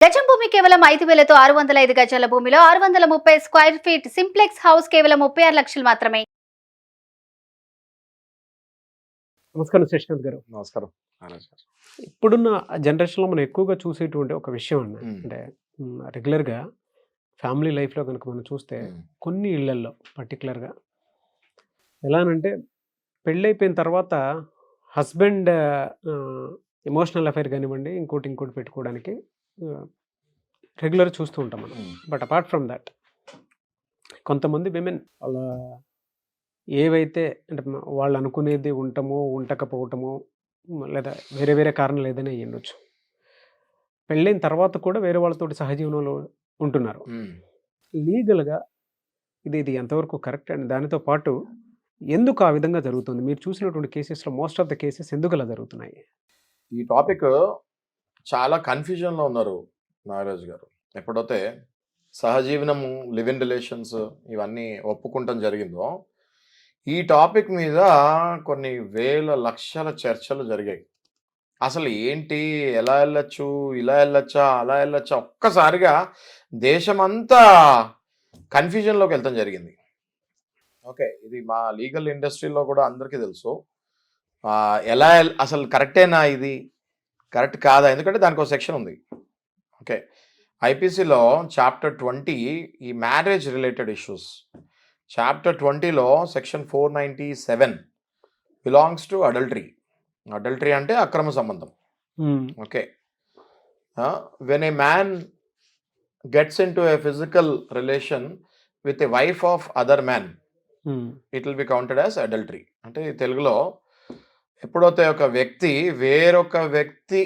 గజం భూమి కేవలం 5,000తో 605 గజాల భూమిలో 630 స్క్వేర్ ఫీట్ సింప్లెక్స్ హౌస్ కేవలం 36 లక్షలు మాత్రమే. నమస్కారం శశికాంత్ గారు. నమస్కారం. ఇప్పుడున్న జనరేషన్లో మనం ఎక్కువగా చూసేటువంటి ఒక విషయం అన్న అంటే రెగ్యులర్గా ఫ్యామిలీ లైఫ్లో కనుక మనం చూస్తే కొన్ని ఇళ్లల్లో పర్టికులర్గా ఎలానంటే పెళ్ళైపోయిన తర్వాత హస్బెండ్ ఎమోషనల్ అఫైర్ కానివ్వండి ఇంకోటి పెట్టుకోవడానికి రెగ్యులర్ చూస్తూ ఉంటాం మనం. బట్ అపార్ట్ ఫ్రమ్ దట్ కొంతమంది విమెన్ అలా ఏవైతే అంటే వాళ్ళు అనుకునేది ఉండటమో ఉండకపోవటమో లేదా వేరే వేరే కారణాలు ఏదైనా అయ్యి ఉండొచ్చు, పెళ్ళైన తర్వాత కూడా వేరే వాళ్ళతోటి సహజీవనంలో ఉంటున్నారు. లీగల్గా ఇది ఎంతవరకు కరెక్ట్ అండ్ దానితో పాటు ఎందుకు ఆ విధంగా జరుగుతుంది? మీరు చూసినటువంటి కేసెస్లో మోస్ట్ ఆఫ్ ద కేసెస్ ఎందుకు అలా జరుగుతున్నాయి? ఈ టాపిక్ చాలా కన్ఫ్యూజన్లో ఉన్నారు నాగరాజు గారు. ఎప్పుడైతే సహజీవనము, లివ్ ఇన్ రిలేషన్స్ ఇవన్నీ ఒప్పుకుంటాం జరిగిందో ఈ టాపిక్ మీద కొన్ని వేల లక్షల చర్చలు జరిగాయి. అసలు ఏంటి, ఎలా వెళ్ళొచ్చు, ఇలా వెళ్ళొచ్చా, అలా వెళ్ళొచ్చా, ఒక్కసారిగా దేశమంతా కన్ఫ్యూజన్లోకి వెళ్తాం జరిగింది. ఓకే, ఇది మా లీగల్ ఇండస్ట్రీలో కూడా అందరికీ తెలుసు. ఎలా అసలు కరెక్టేనా, ఇది కరెక్ట్ కాదా, ఎందుకంటే దానికి ఒక సెక్షన్ ఉంది. ఓకే, ఐపీసీలో చాప్టర్ 20 ఈ మ్యారేజ్ రిలేటెడ్ ఇష్యూస్, చాప్టర్ 20లో section 497 belongs to adultery. Adultery అంటే అక్రమ సంబంధం. Okay, when a man gets into a physical relation with a wife of other man it will be counted as adultery. అంటే తెలుగులో ఎప్పుడైతే ఒక వ్యక్తి వేరొక వ్యక్తి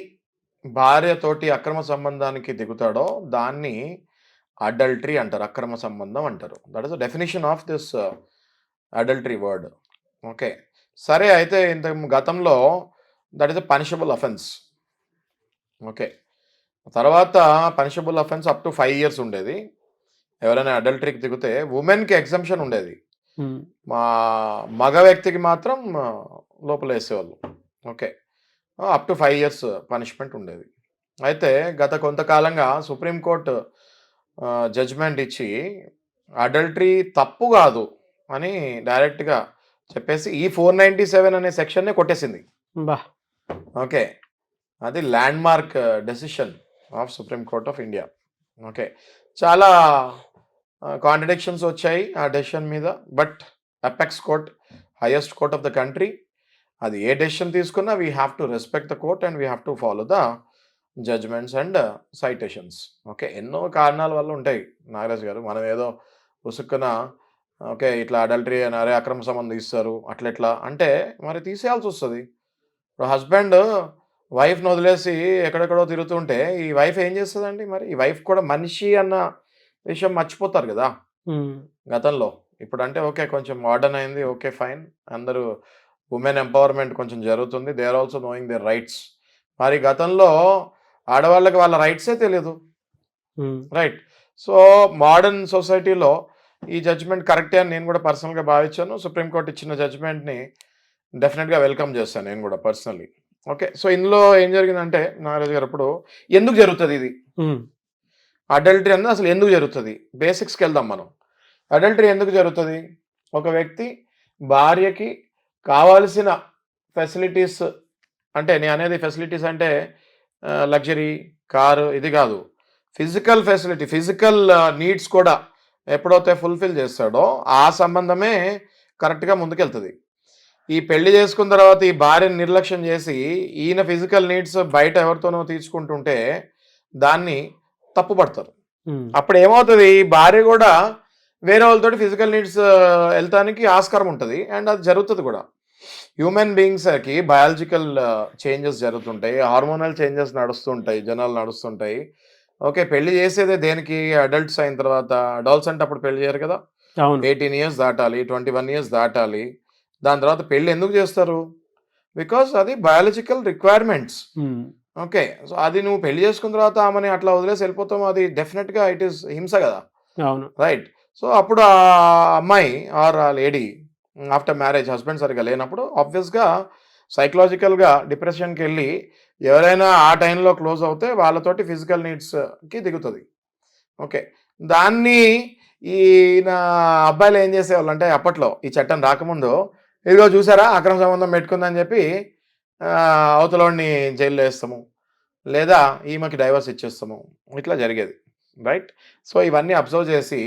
భార్యతోటి అక్రమ సంబంధానికి దిగుతాడో దాన్ని అడల్టరీ అంటారు, అక్రమ సంబంధం అంటారు. That is the definition of this adultery word. Okay, సరే, అయితే ఇంత గతంలో that is a punishable offence. Okay, తర్వాత punishable offence up to 5 years ఉండేది. ఎవరైనా అడల్టరీకి దిగితే ఉమెన్కి ఎగ్జంప్షన్ ఉండేది, మా మగ వ్యక్తికి మాత్రం లోపల వేసేవాళ్ళు. Okay, up to 5 years punishment ఉండేది. అయితే గత కొంతకాలంగా సుప్రీంకోర్టు జడ్జ్మెంట్ ఇచ్చి అడల్టరీ తప్పు కాదు అని డైరెక్ట్గా చెప్పేసి ఈ 497 అనే సెక్షన్నే కొట్టేసింది. ఓకే, అది landmark decision of supreme court of India. Okay, చాలా కాంట్రడిక్షన్స్ వచ్చాయి ఆ డెసిషన్ మీద. But apex court, highest court of the country, అది ఏ డెసిషన్ తీసుకున్నా we have to respect the court and we have to follow the judgments and citations. Okay, ఎన్నో కారణాల వల్ల ఉంటాయి నాగరాజ్ గారు. మనం ఏదో ఉసుక్కున ఓకే ఇట్లా అడల్టరీ అని అరే అక్రమ సంబంధం ఇస్తారు అట్లా అంటే మరి తీసేయాల్సి వస్తుంది. ఇప్పుడు హస్బెండ్ వైఫ్ను వదిలేసి ఎక్కడెక్కడో తిరుగుతుంటే ఈ వైఫ్ ఏం చేస్తుందండి? మరి ఈ వైఫ్ కూడా మనిషి అన్న విషయం మర్చిపోతారు కదా గతంలో. ఇప్పుడు అంటే ఓకే కొంచెం మోడర్న్ అయింది, ఓకే ఫైన్, అందరూ ఉమెన్ ఎంపవర్మెంట్ కొంచెం జరుగుతుంది, they are also knowing their rights. మరి గతంలో ఆడవాళ్ళకి వాళ్ళ రైట్సే తెలియదు, రైట్? సో మోడర్న్ సొసైటీలో ఈ జడ్జ్మెంట్ కరెక్టే అని నేను కూడా పర్సనల్గా భావించాను. సుప్రీంకోర్టు ఇచ్చిన జడ్జ్మెంట్ని డెఫినెట్గా వెల్కమ్ చేస్తాను నేను కూడా పర్సనలీ. ఓకే, సో ఇందులో ఏం జరిగిందంటే నాగరాజు గారు, ఇప్పుడు ఎందుకు జరుగుతుంది ఇది అడల్టరీ అన్నది, అసలు ఎందుకు జరుగుతుంది? బేసిక్స్కి వెళ్దాం మనం. అడల్టరీ ఎందుకు జరుగుతుంది? ఒక వ్యక్తి భార్యకి కావాల్సిన ఫెసిలిటీస్, అంటే నేను అనేది ఫెసిలిటీస్ అంటే లగ్జరీ కారు ఇది కాదు, ఫిజికల్ ఫెసిలిటీ, ఫిజికల్ నీడ్స్ కూడా ఎప్పుడైతే ఫుల్ఫిల్ చేస్తాడో ఆ సంబంధమే కరెక్ట్గా ముందుకెళ్తుంది. ఈ పెళ్లి చేసుకున్న తర్వాత ఈ భార్యను నిర్లక్ష్యం చేసి ఈయన ఫిజికల్ నీడ్స్ బయట ఎవరితోనో తీర్చుకుంటుంటే దాన్ని తప్పుపడతారు. అప్పుడు ఏమవుతుంది, భార్య కూడా వేరే వాళ్ళతోటి ఫిజికల్ నీడ్స్ వెళ్తానికి ఆస్కారం ఉంటుంది అండ్ అది జరుగుతుంది కూడా. హ్యూమన్ బీయింగ్స్కి బయాలజికల్ చేంజెస్ జరుగుతుంటాయి, హార్మోనల్ చేంజెస్ నడుస్తుంటాయి, జనాలు నడుస్తుంటాయి. ఓకే, పెళ్లి చేసేదే దేనికి? అడల్ట్స్ అయిన తర్వాత. అడల్ట్స్ అంటే అప్పుడు పెళ్లి చేయరు కదా, 18 years దాటాలి, 21 years దాటాలి. దాని తర్వాత పెళ్లి ఎందుకు చేస్తారు? బికాస్ అది బయాలజికల్ రిక్వైర్మెంట్స్. ఓకే, సో అది నువ్వు పెళ్లి చేసుకున్న తర్వాత ఆమెని అట్లా వదిలేసి వెళ్ళిపోతాము, అది డెఫినెట్గా ఇట్ ఈస్ హింస కదా, రైట్? సో అప్పుడు ఆ అమ్మాయి ఆర్ ఆ లేడీ ఆఫ్టర్ మ్యారేజ్ హస్బెండ్ సరిగా లేనప్పుడు ఆబ్వియస్గా సైకలాజికల్గా డిప్రెషన్కి వెళ్ళి ఎవరైనా ఆ టైంలో క్లోజ్ అవుతే వాళ్ళతోటి ఫిజికల్ నీడ్స్కి దిగుతుంది. ఓకే, దాన్ని ఈ నా అబ్బాయిలు ఏం చేసేవాళ్ళు అంటే అప్పట్లో ఈ చట్టం రాకముందు, ఇదిగో చూసారా అక్రమ సంబంధం పెట్టుకుందని చెప్పి అవతలోని జైల్లో వేస్తాము, లేదా ఈమెకి డైవర్స్ ఇచ్చేస్తాము, ఇట్లా జరిగేది, రైట్? సో ఇవన్నీ అబ్జర్వ్ చేసి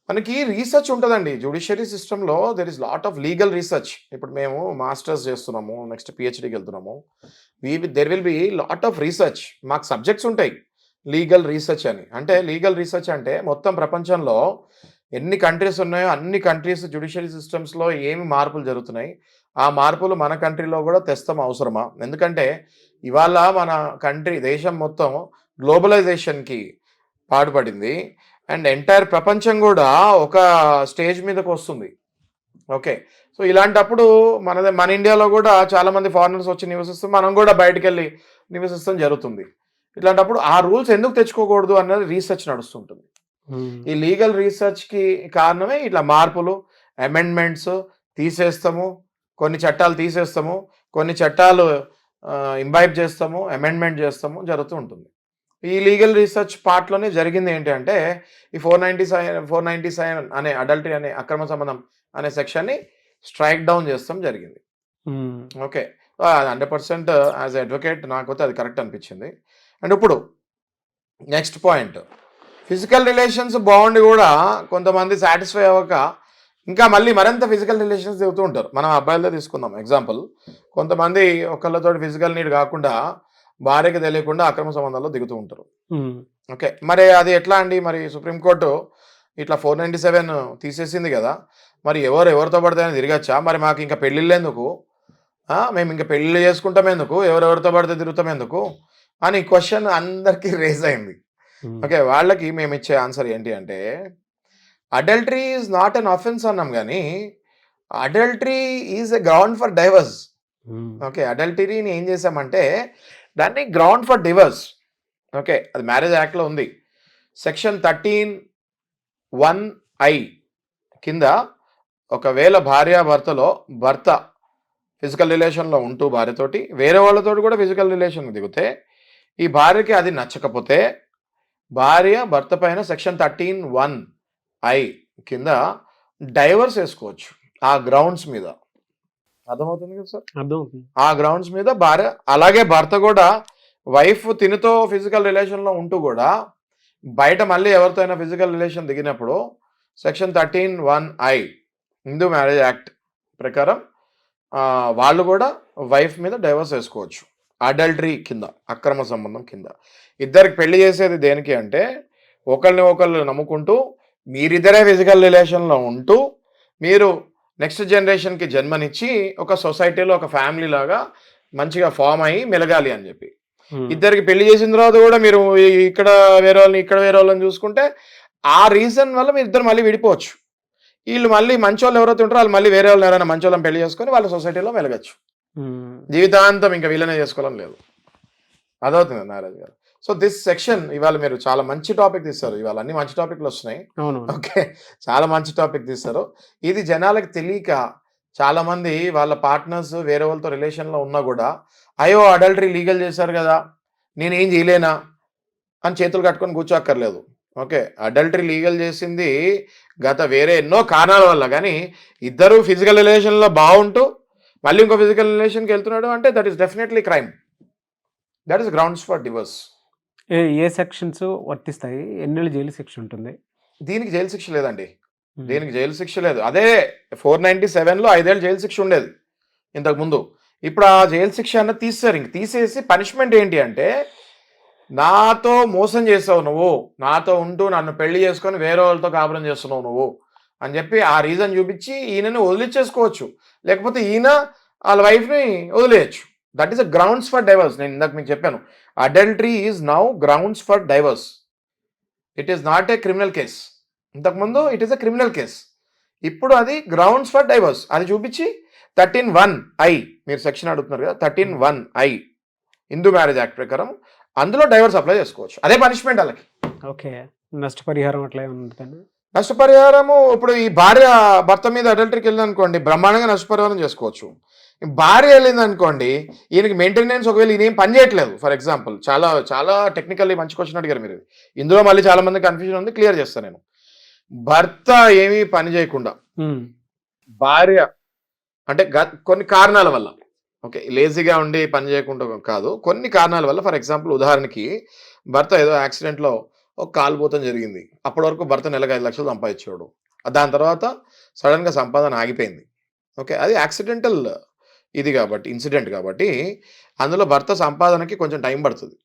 మనకి రీసెర్చ్ ఉంటుందండి జ్యుడిషియరీ సిస్టంలో. There is lot of legal research. ఇప్పుడు మేము మాస్టర్స్ చేస్తున్నాము, నెక్స్ట్ పిహెచ్డికి వెళ్తున్నాము. There will be lot of research. మాకు సబ్జెక్ట్స్ ఉంటాయి లీగల్ రీసెర్చ్ అని. అంటే లీగల్ రీసెర్చ్ అంటే మొత్తం ప్రపంచంలో ఎన్ని కంట్రీస్ ఉన్నాయో అన్ని కంట్రీస్ జ్యుడిషియరీ సిస్టమ్స్లో ఏమి మార్పులు జరుగుతున్నాయి, ఆ మార్పులు మన కంట్రీలో కూడా తెస్తాం అవసరమా? ఎందుకంటే ఇవాళ మన దేశం మొత్తం గ్లోబలైజేషన్కి పాటుపడింది అండ్ ఎంటైర్ ప్రపంచం కూడా ఒక స్టేజ్ మీదకి వస్తుంది. ఓకే, సో ఇలాంటప్పుడు మన ఇండియాలో కూడా చాలామంది ఫారినర్స్ వచ్చి నివసిస్తాం, మనం కూడా బయటకు వెళ్ళి నివసిస్తాం జరుగుతుంది. ఇట్లాంటప్పుడు ఆ రూల్స్ ఎందుకు తెచ్చుకోకూడదు అన్నది రీసెర్చ్ నడుస్తుంటుంది. ఈ లీగల్ రీసెర్చ్కి కారణమే ఇట్లా మార్పులు, అమెండ్మెంట్స్ తీసేస్తాము, కొన్ని చట్టాలు తీసేస్తాము, కొన్ని చట్టాలు ఇంబైబ్ చేస్తాము, అమెండ్మెంట్ చేస్తాము, జరుగుతూ ఉంటుంది. ఈ లీగల్ రీసెర్చ్ పార్ట్లోనే జరిగింది ఏంటి అంటే ఈ 497 అనే అడల్టరీ అనే అక్రమ సంబంధం అనే సెక్షన్ని స్ట్రైక్ డౌన్ చేస్తాం జరిగింది. ఓకే, 100% యాజ్ అడ్వకేట్ నాకైతే అది కరెక్ట్ అనిపించింది. అండ్ ఇప్పుడు నెక్స్ట్ పాయింట్, ఫిజికల్ రిలేషన్స్ బాగుండి కూడా కొంతమంది సాటిస్ఫై అవ్వక ఇంకా మరింత ఫిజికల్ రిలేషన్స్ దిగుతూ ఉంటారు. మనం అబ్బాయిలతో తీసుకుందాం ఎగ్జాంపుల్. కొంతమంది ఒకళ్ళతో ఫిజికల్ నీడ్ కాకుండా భార్యకి తెలియకుండా అక్రమ సంబంధాల్లో దిగుతూ ఉంటారు. ఓకే, మరి అది ఎట్లా అండి? మరి సుప్రీంకోర్టు ఇట్లా 497 తీసేసింది కదా, మరి ఎవరితో పడితే తిరగచ్చా? మరి మాకు ఇంకా పెళ్ళిళ్ళు ఎందుకు, మేము ఇంకా పెళ్ళిళ్ళు చేసుకుంటాం ఎందుకు, ఎవరెవరితో పడితే తిరుగుతాం ఎందుకు అని క్వశ్చన్ అందరికీ రేజ్ అయింది. ఓకే, వాళ్ళకి మేము ఇచ్చే ఆన్సర్ ఏంటి అంటే adultery is not an offence అన్నాం, కానీ adultery is a ground for divorce. Okay, అడల్టరీని ఏం చేసామంటే దాన్ని గ్రౌండ్ ఫర్ డివర్స్. ఓకే, అది మ్యారేజ్ యాక్ట్లో ఉంది. సెక్షన్ 13(1)(i) కింద ఒకవేళ భర్త ఫిజికల్ రిలేషన్లో ఉంటూ భార్యతోటి వేరే వాళ్ళతోటి కూడా ఫిజికల్ రిలేషన్ దిగితే ఈ భార్యకి అది నచ్చకపోతే భార్య భర్త పైన సెక్షన్ 13(1)(i) కింద డైవర్స్ వేసుకోవచ్చు ఆ గ్రౌండ్స్ మీద. అర్థమవుతుంది కదా సార్? అర్థమవుతుంది. ఆ గ్రౌండ్స్ మీద భార్య, అలాగే భర్త కూడా వైఫ్ తినతో ఫిజికల్ రిలేషన్లో ఉంటూ కూడా బయట మళ్ళీ ఎవరితో అయినా ఫిజికల్ రిలేషన్ దిగినప్పుడు section 13(1)(i) Hindu marriage act ప్రకారం వాళ్ళు కూడా వైఫ్ మీద డైవర్స్ వేసుకోవచ్చు అడల్టరీ కింద, అక్రమ సంబంధం కింద. ఇద్దరికి పెళ్లి చేసేది దేనికి అంటే ఒకళ్ళు నమ్ముకుంటూ మీరిద్దరే ఫిజికల్ రిలేషన్లో ఉంటూ మీరు నెక్స్ట్ జనరేషన్కి జన్మనిచ్చి ఒక సొసైటీలో ఒక ఫ్యామిలీ లాగా మంచిగా ఫామ్ అయ్యి మెలగాలి అని చెప్పి. ఇద్దరికి పెళ్లి చేసిన తర్వాత కూడా మీరు ఇక్కడ వేరే వాళ్ళని చూసుకుంటే ఆ రీజన్ వల్ల మీరు ఇద్దరు మళ్ళీ విడిపోవచ్చు. వీళ్ళు మళ్ళీ మంచోళ్ళు ఎవరైతే ఉంటారో వాళ్ళు మళ్ళీ వేరే వాళ్ళు ఎవరైనా మంచోళ్ళని పెళ్లి చేసుకొని వాళ్ళ సొసైటీలో మెలగచ్చు. జీవితాంతం ఇంకా వీళ్ళనే చేసుకోవాలని లేదు. అదవుతుంది నాగరాజు గారు. సో దిస్ సెక్షన్ ఇవాళ మీరు చాలా మంచి టాపిక్ తీస్తారు. ఇవాళ అన్ని మంచి టాపిక్లు వస్తున్నాయి. ఓకే, చాలా మంచి టాపిక్ తీస్తారు. ఇది జనాలకు తెలియక చాలా మంది వాళ్ళ పార్ట్నర్స్ వేరే వాళ్ళతో రిలేషన్లో ఉన్నా కూడా అయ్యో అడల్టరీ లీగల్ చేశారు కదా నేనేం చేయలేనా అని చేతులు కట్టుకొని కూర్చోక్కర్లేదు. ఓకే, అడల్టరీ లీగల్ చేసింది గత వేరే ఎన్నో కారణాల వల్ల, కానీ ఇద్దరు ఫిజికల్ రిలేషన్లో బాగుంటూ మళ్ళీ ఇంకో ఫిజికల్ రిలేషన్కి వెళ్తున్నాడు అంటే that is definitely crime. That is grounds for divorce. A sections వర్తిస్తాయి? ఎన్నేళ్ళు జైలు శిక్ష ఉంటుంది? దీనికి జైలు శిక్ష లేదండి. దీనికి జైలు శిక్ష లేదు. అదే 497లో 5 ఏళ్ళు జైలు శిక్ష ఉండేది ఇంతకుముందు. ఇప్పుడు ఆ జైలు శిక్ష అన్నది తీసేశారు. ఇంక తీసేసి పనిష్మెంట్ ఏంటి అంటే నాతో మోసం చేసావు నువ్వు, నాతో ఉంటూ నన్ను పెళ్లి చేసుకొని వేరే వాళ్ళతో కాపురం చేస్తున్నావు నువ్వు అని చెప్పి ఆ రీజన్ చూపించి ఈయనని వదిలించేసుకోవచ్చు, లేకపోతే ఈయన వాళ్ళ వైఫ్ని వదిలేయచ్చు. That is a grounds for divorce. నేను ఇందాక మీకు చెప్పాను, adultery is now grounds for divorce. It is not a criminal case. ఇంతకుముందు it is a criminal case, ఇప్పుడు అది గ్రౌండ్స్ ఫర్ డైవర్స్. అది చూపించి 13(1)(i) మీరు సెక్షన్ అడుగుతున్నారు కదా, 13(1)(i) హిందూ మ్యారేజ్ యాక్ట్ ప్రకారం అందులో డైవర్స్ అప్లై చేసుకోవచ్చు. అదే పనిష్మెంట్ వాళ్ళకి. ఓకే, నష్టపరిహారం అట్లా ఉంటుంది. నష్టపరిహారము ఇప్పుడు ఈ భార్య భర్త మీద అడల్టరీకి వెళ్ళింది అనుకోండి, బ్రహ్మాండంగా నష్టపరిహారం చేసుకోవచ్చు. ఈ భార్య వెళ్ళింది అనుకోండి, ఈయనకి మెయింటెనెన్స్ ఒకవేళ ఈయన ఏం పని చేయట్లేదు ఫర్ ఎగ్జాంపుల్, చాలా చాలా టెక్నికల్లీ మంచి క్వశ్చన్ అడిగారు మీరు. ఇందులో మళ్ళీ చాలా మంది కన్ఫ్యూజన్ ఉంది, క్లియర్ చేస్తాను నేను. భర్త ఏమీ పని చేయకుండా భార్య అంటే కొన్ని కారణాల వల్ల, ఓకే, లేజీగా ఉండి పని చేయకుండా కాదు, కొన్ని కారణాల వల్ల, ఫర్ ఎగ్జాంపుల్ ఉదాహరణకి భర్త ఏదో యాక్సిడెంట్లో ఒక కాలుపోతం జరిగింది, అప్పటి వరకు భర్త నెలకు 5 లక్షలు సంపాదించాడు, దాని తర్వాత సడన్గా సంపాదన ఆగిపోయింది, ఓకే, అది యాక్సిడెంటల్ ఇది కాబట్టి, ఇన్సిడెంట్ కాబట్టి అందులో భర్త సంపాదనకి కొంచెం టైం పడుతుంది.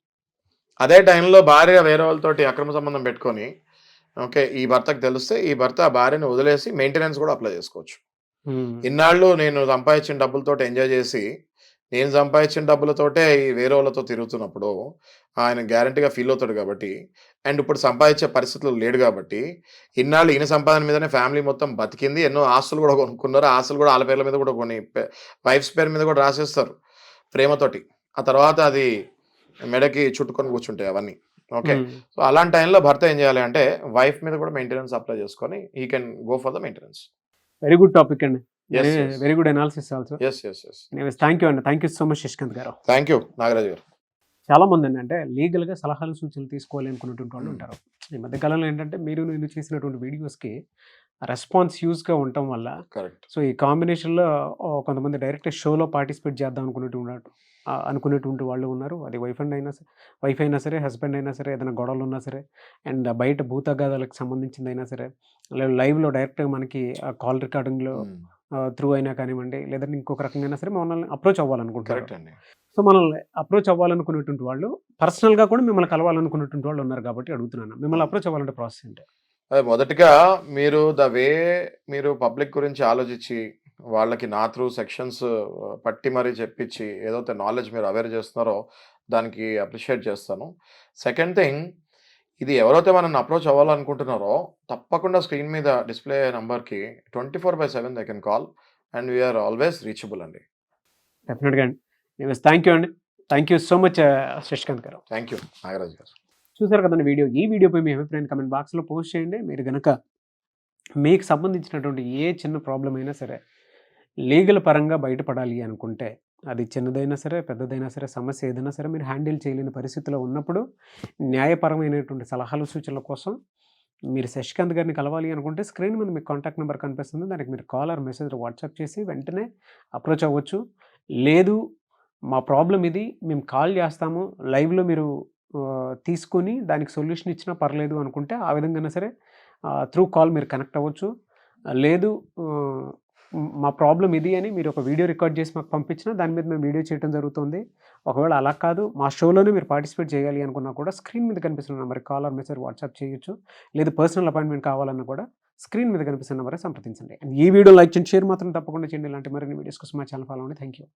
అదే టైంలో భార్య వేరే వాళ్ళతోటి అక్రమ సంబంధం పెట్టుకొని, ఓకే, ఈ భర్తకు తెలిస్తే ఈ భర్త ఆ భార్యను వదిలేసి మెయింటెనెన్స్ కూడా అప్లై చేసుకోవచ్చు. ఇన్నాళ్ళు నేను సంపాదించిన డబ్బులతో ఎంజాయ్ చేసి, నేను సంపాదించిన డబ్బులతోటే ఈ వేరే వాళ్ళతో తిరుగుతున్నప్పుడు ఆయన గ్యారంటీగా ఫీల్ అవుతాడు కాబట్టి, అండ్ ఇప్పుడు సంపాదించే పరిస్థితులు లేడు కాబట్టి, ఇన్నాళ్ళు ఈయన సంపాదన మీదనే ఫ్యామిలీ మొత్తం బతికింది, ఎన్నో ఆస్తులు కూడా కొనుక్కున్నారు, ఆస్తులు కూడా వాళ్ళ పేర్ల మీద కూడా కొన్ని వైఫ్స్ పేరు మీద కూడా రాసేస్తారు ప్రేమతోటి, ఆ తర్వాత అది మెడకి చుట్టుకొని కూర్చుంటాయి అవన్నీ, ఓకే. సో అలాంటి టైంలో భర్త ఏం చేయాలి అంటే వైఫ్ మీద కూడా మెయింటెనెన్స్ అప్లై చేసుకొని he can go for the maintenance. Very good topic అండి. Yes, yes. Very good analysis also. yes yes yes thank you అండి. Thank you so much Shashikant garu. Thank you Nagaraju గారు. చాలా మంది అంటే లీగల్గా సలహాలు సూచనలు తీసుకోవాలి అనుకున్నటువంటి వాళ్ళు ఉంటారు. ఈ మధ్యకాలంలో ఏంటంటే నేను చేసినటువంటి వీడియోస్కి రెస్పాన్స్ యూస్గా ఉండటం వల్ల, కరెక్ట్, సో ఈ కాంబినేషన్లో కొంతమంది డైరెక్ట్ షోలో పార్టిసిపేట్ చేద్దాం అనుకునేటువంటి వాళ్ళు ఉన్నారు. అది వైఫ్ అయినా సరే, హస్బెండ్ అయినా సరే, ఏదైనా గొడవలు ఉన్నా సరే, అండ్ బయట భూతగాథాలకు సంబంధించింది అయినా సరే, లైవ్లో డైరెక్ట్గా మనకి కాల్ రికార్డింగ్లో త్రూ అయినా కానివ్వండి, లేదంటే ఇంకొక రకంగా సరే మనల్ని అప్రోచ్ అవ్వాలనుకుంటారు. కరెక్ట్ అండి. సో మనల్ని అప్రోచ్ అవ్వాలనుకునేటువంటి వాళ్ళు పర్సనల్గా కూడా మిమ్మల్ని కలవాలనుకునేటువంటి వాళ్ళు ఉన్నారు కాబట్టి అడుగుతున్నాను, మిమ్మల్ని అప్రోచ్ అవ్వాలంటే ప్రాసెస్ ఏంటి? అదే మొదటిగా మీరు మీరు పబ్లిక్ గురించి ఆలోచించి వాళ్ళకి నా త్రూ సెక్షన్స్ పట్టి మరీ చెప్పించి ఏదైతే నాలెడ్జ్ మీరు అవేర్ చేస్తున్నారో దానికి అప్రిషియేట్ చేస్తాను. సెకండ్ థింగ్, ఇది ఎవరైతే మనల్ని అప్రోచ్ అవ్వాలనుకుంటున్నారో తప్పకుండా స్క్రీన్ మీద డిస్ప్లే అయ్యే నెంబర్కి 24/7 they can call and we are always reachable అండి. డెఫినెట్గా అండి. థ్యాంక్ యూ అండి. Thank you so much Shashikant garu. Thank you Nagaraju గారు. చూసారు కదండి ఈ వీడియోపై మీ అభిప్రాయం కమెంట్ బాక్స్లో పోస్ట్ చేయండి. మీరు కనుక మీకు సంబంధించినటువంటి ఏ చిన్న ప్రాబ్లం అయినా సరే లీగల్ పరంగా బయటపడాలి అనుకుంటే, అది చిన్నదైనా సరే, పెద్దదైనా సరే, సమస్య ఏదైనా సరే మీరు హ్యాండిల్ చేయలేని పరిస్థితిలో ఉన్నప్పుడు న్యాయపరమైనటువంటి సలహాలు సూచనల కోసం మీరు శశికాంత్ గారిని కలవాలి అనుకుంటే స్క్రీన్ మీద మీకు కాంటాక్ట్ నెంబర్ కనిపిస్తుంది, దానికి మీరు కాల్ ఆర్ మెసేజ్ వాట్సాప్ చేసి వెంటనే అప్రోచ్ అవ్వచ్చు. లేదు మా ప్రాబ్లం ఇది, మేము కాల్ చేస్తాము, లైవ్లో మీరు తీసుకొని దానికి సొల్యూషన్ ఇచ్చినా పర్లేదు అనుకుంటే ఆ విధంగా సరే త్రూ కాల్ మీరు కనెక్ట్ అవ్వచ్చు. లేదు మా ప్రాబ్లం ఇది అని మీరు ఒక వీడియో రికార్డ్ చేసి మాకు పంపించినా దాని మీద మేము వీడియో చేయడం జరుగుతుంది. ఒకవేళ అలా కాదు మా షోలోనే మీరు పార్టిసిపేట్ చేయాలి అనుకున్నా కూడా స్క్రీన్ మీద కనిపిస్తున్న నెంబర్కి కాల్ ఆర్ మెసేజ్ వాట్సాప్ చేయొచ్చు. లేదు పర్సనల్ అపాయింట్మెంట్ కావాలన్నా కూడా స్క్రీన్ మీద కనిపిస్తున్న నెంబరే సంప్రదించండి. ఈ వీడియో లైక్ చేయండి, షేర్ మాత్రం తప్పకుండా చేయండి. ఇలాంటి మరిన్ని వీడియోస్ కోసం మా ఛానల్ ఫాలో అవ్వండి. Thank you.